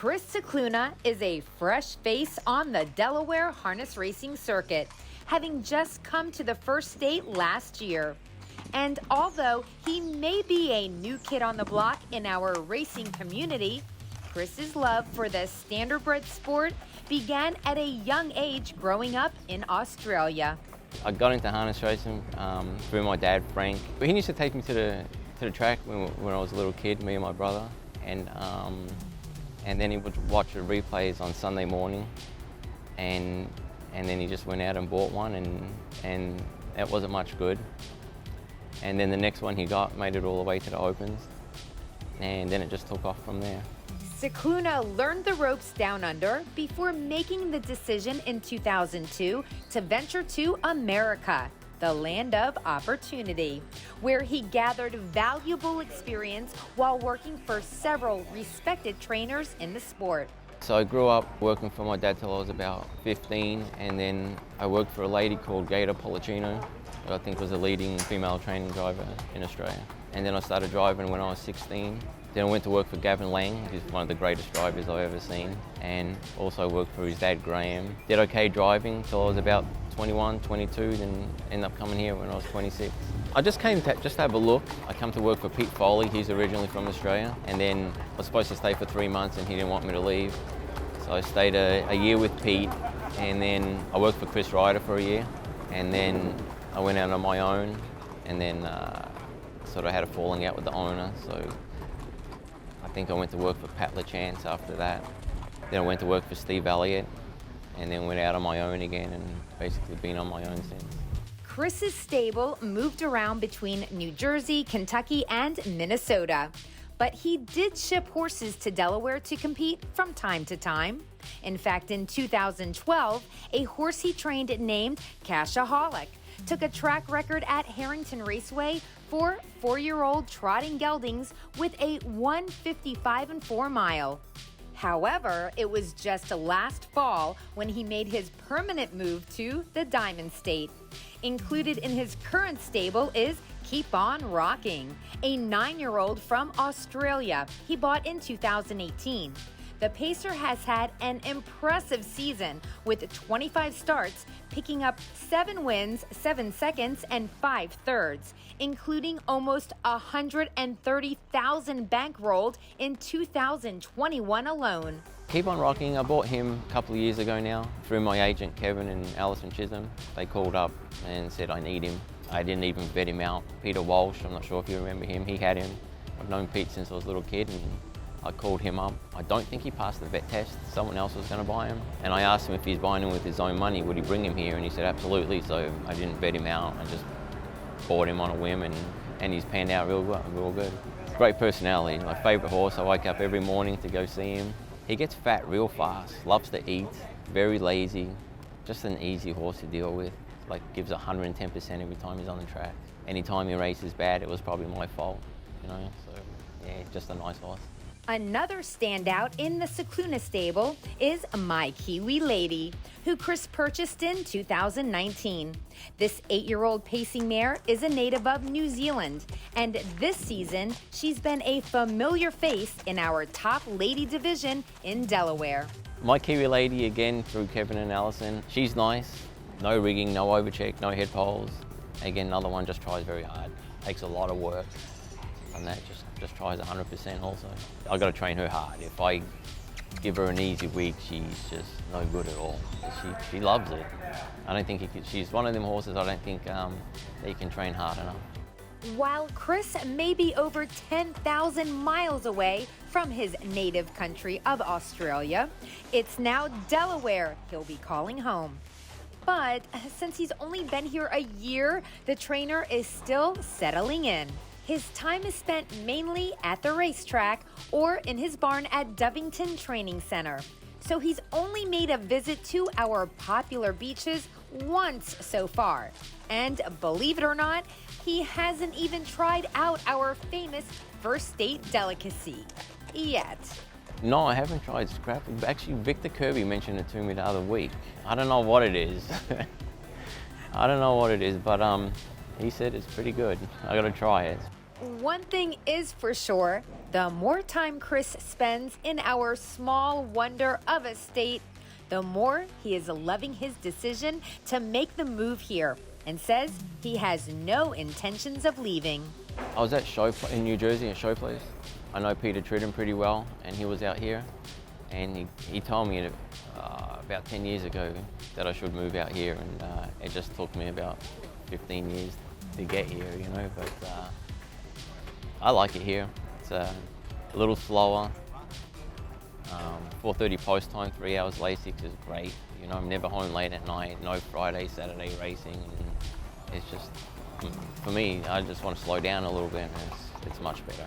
Chris Scicluna is a fresh face on the Delaware harness racing circuit, having just come to the first state last year. And although he may be a new kid on the block in our racing community, Chris's love for the standardbred sport began at a young age growing up in Australia. I got into harness racing through my dad, Frank. He used to take me to the track when I was a little kid, me and my brother, and then he would watch the replays on Sunday morning, and then he just went out and bought one, and it wasn't much good. And then the next one he got made it all the way to the Opens, and then it just took off from there. Scicluna learned the ropes down under before making the decision in 2002 to venture to America, the land of opportunity, where he gathered valuable experience while working for several respected trainers in the sport. So I grew up working for my dad till I was about 15, and then I worked for a lady called Gator Policino, that I think was a leading female training driver in Australia. And then I started driving when I was 16. Then I went to work for Gavin Lang, who's one of the greatest drivers I've ever seen, and also worked for his dad, Graham. Did okay driving till I was about 21, 22, then ended up coming here when I was 26. I just came to just have a look. I come to work for Pete Foley, he's originally from Australia, and then I was supposed to stay for 3 months and he didn't want me to leave. So I stayed a year with Pete, and then I worked for Chris Ryder for a year, and then I went out on my own, and then sort of had a falling out with the owner, so I think I went to work for Pat LaChance after that. Then I went to work for Steve Elliott, and then went out on my own again, and basically been on my own since. Chris's stable moved around between New Jersey, Kentucky, and Minnesota. But he did ship horses to Delaware to compete from time to time. In fact, in 2012, a horse he trained named Cashaholic took a track record at Harrington Raceway for 4-year-old trotting geldings with a 1:55 4 mile. However, it was just last fall when he made his permanent move to the Diamond State. Included in his current stable is Keep On Rocking, a 9-year-old from Australia he bought in 2018. The Pacer has had an impressive season with 25 starts, picking up 7 wins, 7 seconds, and 5 thirds, including almost 130,000 bankrolled in 2021 alone. Keep On Rocking, I bought him a couple of years ago now through my agent Kevin and Alison Chisholm. They called up and said I need him. I didn't even vet him out. Peter Walsh, I'm not sure if you remember him, he had him. I've known Pete since I was a little kid, and I called him up. I don't think he passed the vet test. Someone else was going to buy him. And I asked him if he's buying him with his own money, would he bring him here? And he said absolutely. So I didn't vet him out. I just bought him on a whim, and he's panned out real good. Great personality. My favourite horse. I wake up every morning to go see him. He gets fat real fast, loves to eat, very lazy. Just an easy horse to deal with. Like gives 110% every time he's on the track. Anytime he races bad, it was probably my fault, you know? So yeah, just a nice horse. Another standout in the Scicluna stable is My Kiwi Lady, who Chris purchased in 2019. This 8-year-old pacing mare is a native of New Zealand, and this season she's been a familiar face in our top lady division in Delaware. My Kiwi Lady, again, through Kevin and Alison. She's nice, no rigging, no overcheck, no head poles. Again, another one just tries very hard, takes a lot of work. And that just tries 100% also. I've got to train her hard. If I give her an easy week, she's just no good at all. She loves it. I don't think she's one of them horses I don't think that you can train hard enough. While Chris may be over 10,000 miles away from his native country of Australia, it's now Delaware he'll be calling home. But since he's only been here a year, the trainer is still settling in. His time is spent mainly at the racetrack or in his barn at Dovington Training Center. So he's only made a visit to our popular beaches once so far. And believe it or not, he hasn't even tried out our famous first state delicacy yet. No, I haven't tried scrap. Actually, Victor Kirby mentioned it to me the other week. I don't know what it is. I don't know what it is, but he said it's pretty good. I gotta try it. one thing is for sure, the more time Chris spends in our small wonder of a state, the more he is loving his decision to make the move here and says he has no intentions of leaving. I was at in New Jersey at Show Place. I know Peter Tridden pretty well, and he was out here, and he told me about 10 years ago that I should move out here, and it just took me about 15 years to get here, you know, but I like it here. It's a little slower. 4:30 post time, 3 hours Lasix is great. You know, I'm never home late at night, no Friday, Saturday racing. And it's just, for me, I just want to slow down a little bit, and it's much better.